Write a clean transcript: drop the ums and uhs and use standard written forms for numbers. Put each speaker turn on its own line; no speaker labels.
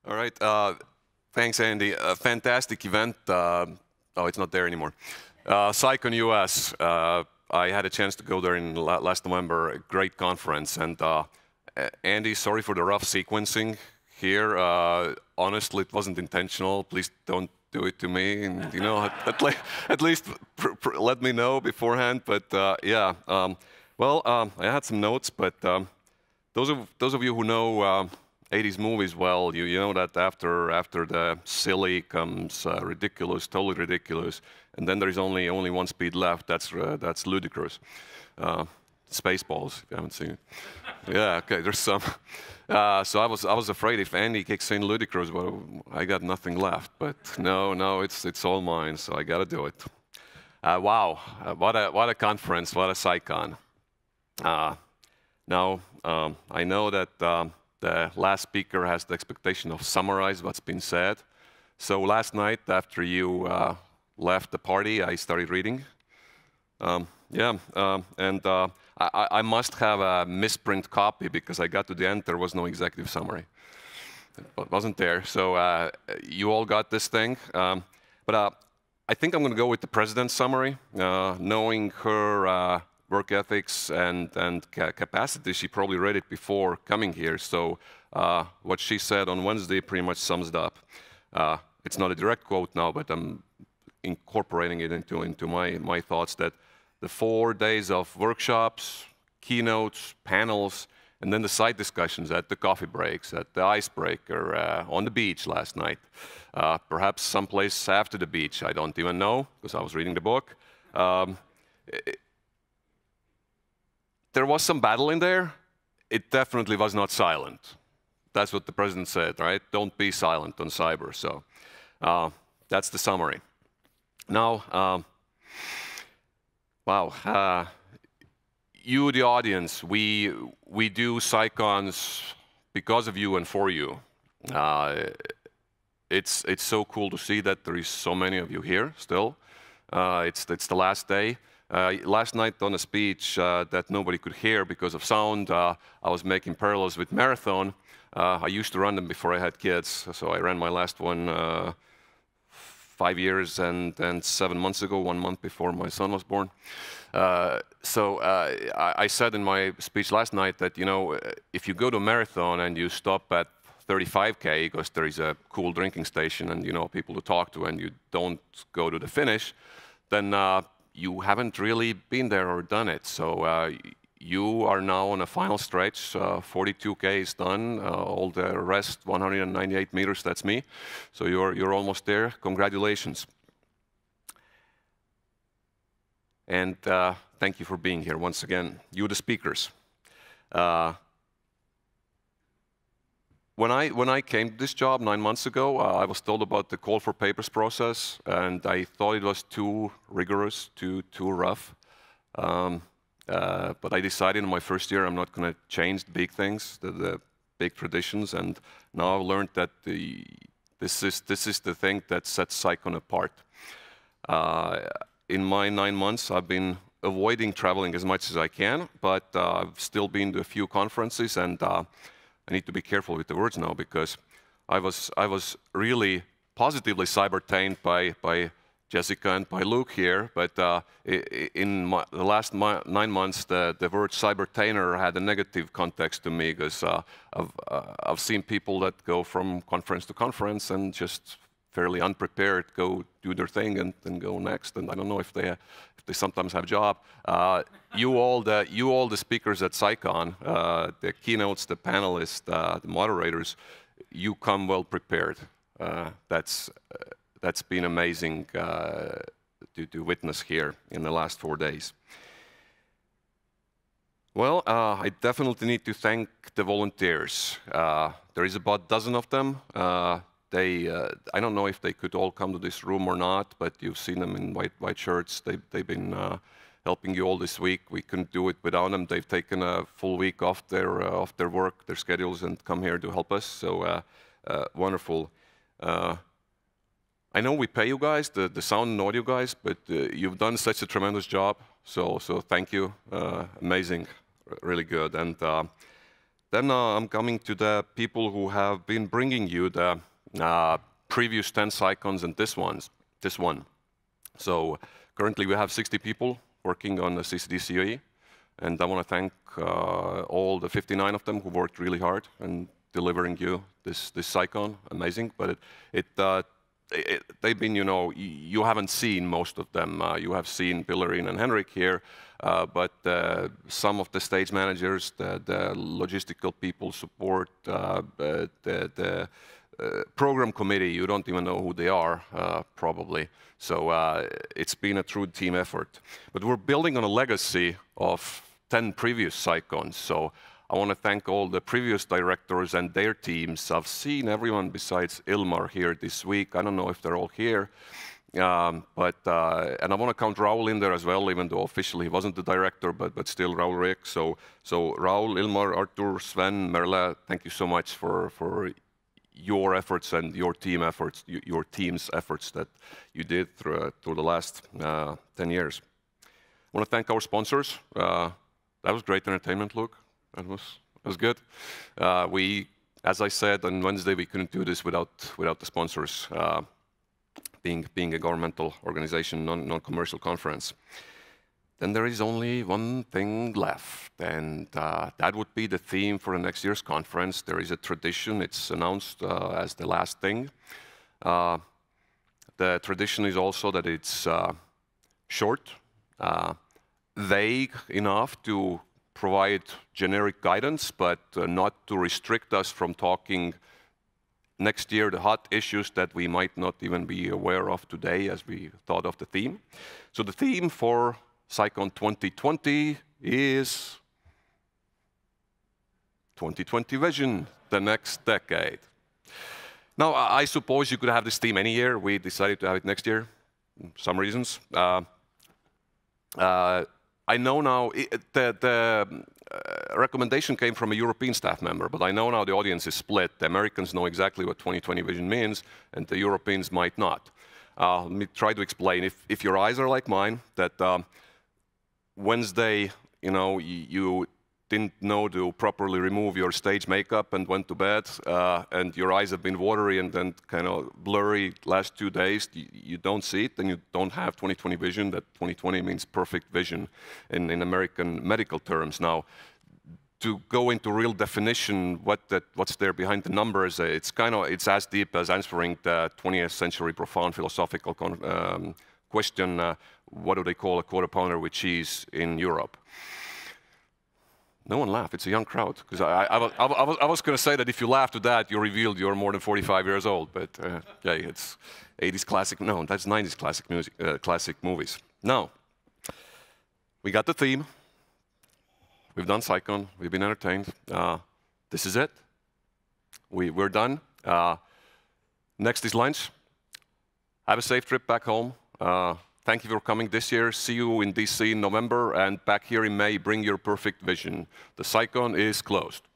All right. Thanks, Andy. A fantastic event. Oh, it's not there anymore. CyCon US. I had a chance to go there in last November. A great conference. And Andy, sorry for the rough sequencing here. Honestly, it wasn't intentional. Please don't do it to me. And, you know, at least let me know beforehand. But yeah. I had some notes, but those of you who know 80s movies well, you know that after the silly comes ridiculous, totally ridiculous, and then there is only one speed left. That's ludicrous. Spaceballs, if you haven't seen it. Yeah, okay. There's some. So I was afraid if Andy kicks in ludicrous, well, I got nothing left. But no, it's all mine. So I got to do it. Wow, what a conference, what a CyCon. Now I know that. The last speaker has the expectation of summarize what's been said. So last night, after you left the party, I started reading. I must have a misprint copy because I got to the end, there was no executive summary. It wasn't there. So you all got this thing. But I think I'm going to go with the president's summary. Knowing her work ethics and capacity, she probably read it before coming here. So what she said on Wednesday pretty much sums it up. It's not a direct quote now, but I'm incorporating it into my thoughts that the 4 days of workshops, keynotes, panels, and then the side discussions at the coffee breaks, at the icebreaker, on the beach last night, perhaps someplace after the beach. I don't even know because I was reading the book. There was some battle in there. It definitely was not silent. That's what the president said, right? Don't be silent on cyber. So that's the summary. Now, wow, you, the audience, we do CyCons because of you and for you. It's so cool to see that there is so many of you here still. It's the last day. Last night on a speech that nobody could hear because of sound, I was making parallels with marathon. I used to run them before I had kids, so I ran my last one 5 years and 7 months ago, 1 month before my son was born. I said in my speech last night that, you know, if you go to a marathon and you stop at 35K because there is a cool drinking station and, you know, people to talk to, and you don't go to the finish, then you haven't really been there or done it. So you are now on a final stretch. 42K is done. All the rest, 198 meters, that's me. So you're almost there. Congratulations. And thank you for being here once again. You, the speakers. When I came to this job 9 months ago, I was told about the call for papers process, and I thought it was too rigorous, too rough. But I decided in my first year I'm not going to change the big things, the big traditions, and now I've learned that this is the thing that sets CyCon apart. In my 9 months, I've been avoiding traveling as much as I can, but I've still been to a few conferences, and I need to be careful with the words now because I was really positively cyber-tained by Jessica and by Luke here, but in the last 9 months, the word cyber-tainer had a negative context to me because I've seen people that go from conference to conference and just fairly unprepared go do their thing and then go next, and I don't know if they sometimes have a job. You all the speakers at CyCon, the keynotes, the panelists, the moderators, you come well prepared. That's been amazing to witness here in the last 4 days. Well, I definitely need to thank the volunteers. There is about a dozen of them. I don't know if they could all come to this room or not, but you've seen them in white shirts. They've been helping you all this week. We couldn't do it without them. They've taken a full week off their work, their schedules, and come here to help us. So wonderful. I know we pay you guys, the sound and audio guys, but you've done such a tremendous job. So thank you. Amazing, really good. And Then I'm coming to the people who have been bringing you the previous 10 CyCons and this one. So currently we have 60 people working on the CCDCOE, and I want to thank all the 59 of them who worked really hard and delivering you this CyCon. Amazing, but they've been, you know, you haven't seen most of them. You have seen Pilarine and Henrik here, but some of the stage managers, the logistical people, support, the program committee, you don't even know who they are, probably. So it's been a true team effort. But we're building on a legacy of 10 previous CyCons. So I want to thank all the previous directors and their teams. I've seen everyone besides Ilmar here this week. I don't know if they're all here. And I want to count Raul in there as well, even though officially he wasn't the director, but still Raul Riek. So Raul, Ilmar, Artur, Sven, Merle, thank you so much for your efforts and your team efforts, your team's efforts that you did through the last 10 years. I want to thank our sponsors. That was great entertainment, Luke. That was good. As I said on Wednesday, we couldn't do this without the sponsors. Being a governmental organization, non-commercial conference. Then there is only one thing left, and that would be the theme for the next year's conference. There is a tradition. It's announced as the last thing. The tradition is also that it's short, vague enough to provide generic guidance, but not to restrict us from talking next year the hot issues that we might not even be aware of today as we thought of the theme. So the theme for CyCon 2020 is 2020 vision, the next decade. Now, I suppose you could have this theme any year. We decided to have it next year, some reasons. I know now the recommendation came from a European staff member, but I know now the audience is split. The Americans know exactly what 2020 vision means, and the Europeans might not. Let me try to explain. If your eyes are like mine, that Wednesday, you know, you didn't know to properly remove your stage makeup and went to bed, and your eyes have been watery and then kind of blurry last 2 days, you don't see it, then you don't have 2020 vision. That 2020 means perfect vision in American medical terms. Now, to go into real definition, what's there behind the numbers, it's as deep as answering the 20th century profound philosophical question, what do they call a quarter pounder with cheese in Europe? No one laughed. It's a young crowd. Because I was going to say that if you laughed at that, you revealed you're more than 45 years old. But yeah, it's 80s classic. No, that's 90s classic music, classic movies. Now, we got the theme. We've done CyCon. We've been entertained. This is it. We're done. Next is lunch. Have a safe trip back home. Thank you for coming this year. See you in DC in November, and back here in May, bring your perfect vision. The CyCon is closed.